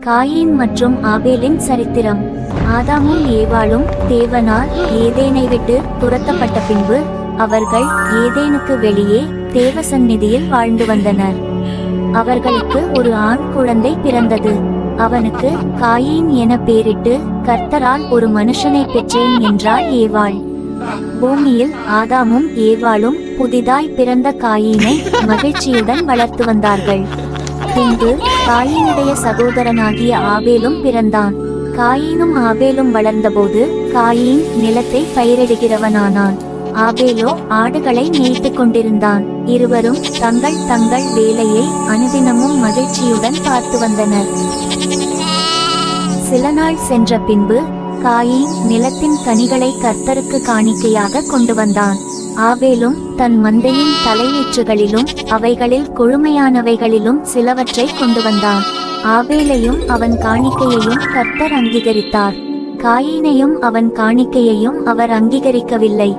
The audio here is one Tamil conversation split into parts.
காயின் மற்றும் ஆபேலின் சரித்திரம். ஆதாமும் ஏவாளும் தேவனால் ஏதேனை விட்டு துரத்தப்பட்ட பின்பு அவர்கள் ஏதேனுக்கு வெளியே தேவசந்நிதியில் வாழ்ந்து வந்தனர். அவர்களுக்கு ஒரு ஆண் குழந்தை பிறந்தது. அவனுக்கு காயின் என பெயரிட்டு, கர்த்தரால் ஒரு மனுஷனை பெற்றேன் என்றாள் ஏவாள். பூமியில் ஆதாமும் ஏவாளும் புதிதாய் பிறந்த காயினை மகிழ்ச்சியுடன் வளர்த்து வந்தார்கள். பின்பு காயினுடைய சகோதரனாகிய ஆபேலும் பிறந்தான். காயினும் ஆபேலும் வளர்ந்தபோது காயின் நிலத்தை பயிரிடுகிறவனானான். ஆபேலோ ஆடுகளை மேய்த்து கொண்டிருந்தான். இருவரும் தங்கள் தங்கள் வேலையை அனுதினமும் மகிழ்ச்சியுடன் பார்த்து வந்தனர். சில நாள் சென்ற பின்பு காயின் நிலத்தின் கனிகளை கர்த்தருக்கு காணிக்கையாக கொண்டு வந்தான். ஆபேலும் தன் மந்தையின் தலையீற்றுகளிலும் அவைகளில் கொழுமையானவைகளிலும் சிலவற்றை கொண்டு வந்தான். ஆபேலையும் அவன் காணிக்கையையும் கர்த்தர் அங்கீகரித்தார். காயினையும் அவன் காணிக்கையையும் அவர் அங்கீகரிக்கவில்லை.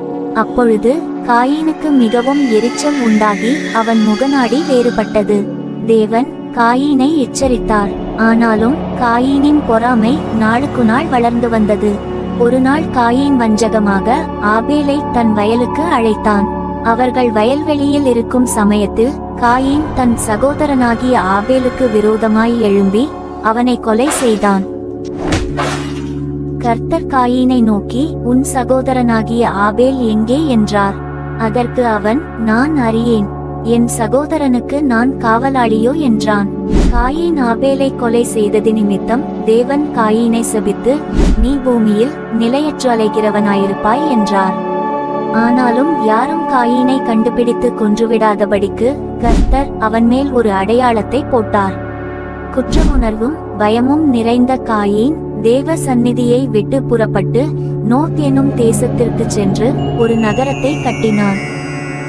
அப்பொழுது காயினுக்கு மிகவும் எரிச்சல் உண்டாகி அவன் முகநாடி வேறுபட்டது. தேவன் காயினை எச்சரித்தார். ஆனாலும் காயினின் பொறாமை நாளுக்கு நாள் வளர்ந்து வந்தது. ஒரு நாள் காயின் வஞ்சகமாக ஆபேலை தன் வயலுக்கு அழைத்தான். அவர்கள் வயல்வெளியில் இருக்கும் சமயத்தில் காயின் தன் சகோதரனாகிய ஆபேலுக்கு விரோதமாய் எழும்பி அவனை கொலை செய்தான். கர்த்தர் காயினை நோக்கி, உன் சகோதரனாகிய ஆபேல் எங்கே என்றார். அதற்கு அவன், நான் அறியேன், என் சகோதரனுக்கு நான் காவலாளியோ என்றான். காயின் ஆபேலை கொலை செய்தது நிமித்தம் தேவன் காயினை சபித்து, நீ பூமியில் நிலையற்று அலைகிறவனாயிருப்பாய் என்றார். ஆனாலும் யாரும் காயினை கண்டுபிடித்து கொன்றுவிடாதபடிக்கு கர்த்தர் அவன் மேல் ஒரு அடையாளத்தை போட்டார். குற்றமுணர்வும் பயமும் நிறைந்த காயின் தேவ சந்நிதியை விட்டு புறப்பட்டு நோத் எனும் தேசத்திற்கு சென்று ஒரு நகரத்தை கட்டினான்.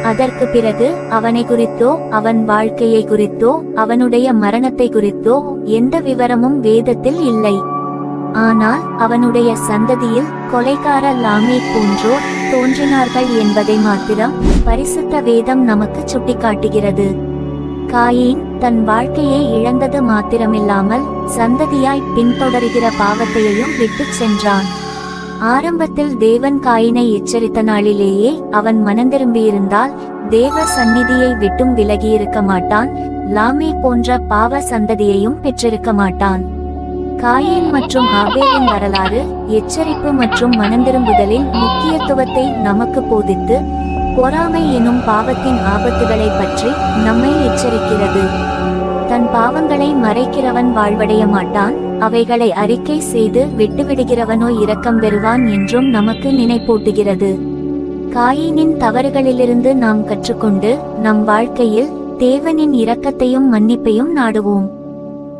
அதற்கு பிறகு அவனை குறித்தோ அவன் வாழ்க்கையை குறித்தோ அவனுடைய மரணத்தை குறித்தோ எந்த விவரமும் வேதத்தில் இல்லை. ஆனால் அவனுடைய சந்ததியில் கொலைகார லாமேக் போன்றோர் தோன்றினார்கள் என்பதை மாத்திரம் பரிசுத்த வேதம் நமக்கு சுட்டிக்காட்டுகிறது. காயின் தன் வாழ்க்கையை இழந்தது மாத்திரமில்லாமல் சந்ததியாய் பின்தொடர்கிற பாவத்தையும் விட்டு சென்றான். ஆரம்பத்தில் தேவன் காயினை எச்சரித்த நாளிலேயே அவன் மனந்திரும்பியிருந்தால் தேவ சந்நிதியை விட்டும் விலகியிருக்க மாட்டான். லாமே போன்ற பாவ சந்ததியையும் பெற்றிருக்க மாட்டான். காயின் மற்றும் ஆபேலின் வரலாறு எச்சரிப்பு மற்றும் மனந்திரும்புதலின் முக்கியத்துவத்தை நமக்கு போதித்து பொறாமை எனும் பாவத்தின் ஆபத்துகளை பற்றி நம்மை எச்சரிக்கிறது. தன் பாவங்களை மறைக்கிறவன் வாழ்வடைய மாட்டான், அவைகளை அறிக்கை செய்து விட்டுவிடுகிறவனோ இரக்கம் பெறுவான் என்றும் நமக்கு நினைப்பூட்டுகிறது. காயினின் தவறுகளிலிருந்து நாம் கற்றுக்கொண்டு நம் வாழ்க்கையில் தேவனின் இரக்கத்தையும் மன்னிப்பையும் நாடுவோம்.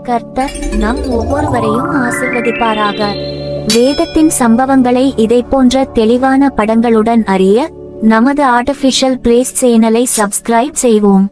கர்த்தர் நம் ஒவ்வொருவரையும் ஆசீர்வதிப்பாராக. வேதத்தின் சம்பவங்களை இதை போன்ற தெளிவான படங்களுடன் அறிய நமது ஆர்டிஃபிஷியல் பிரேஸ் சேனலை சப்ஸ்கிரைப் செய்வோம்.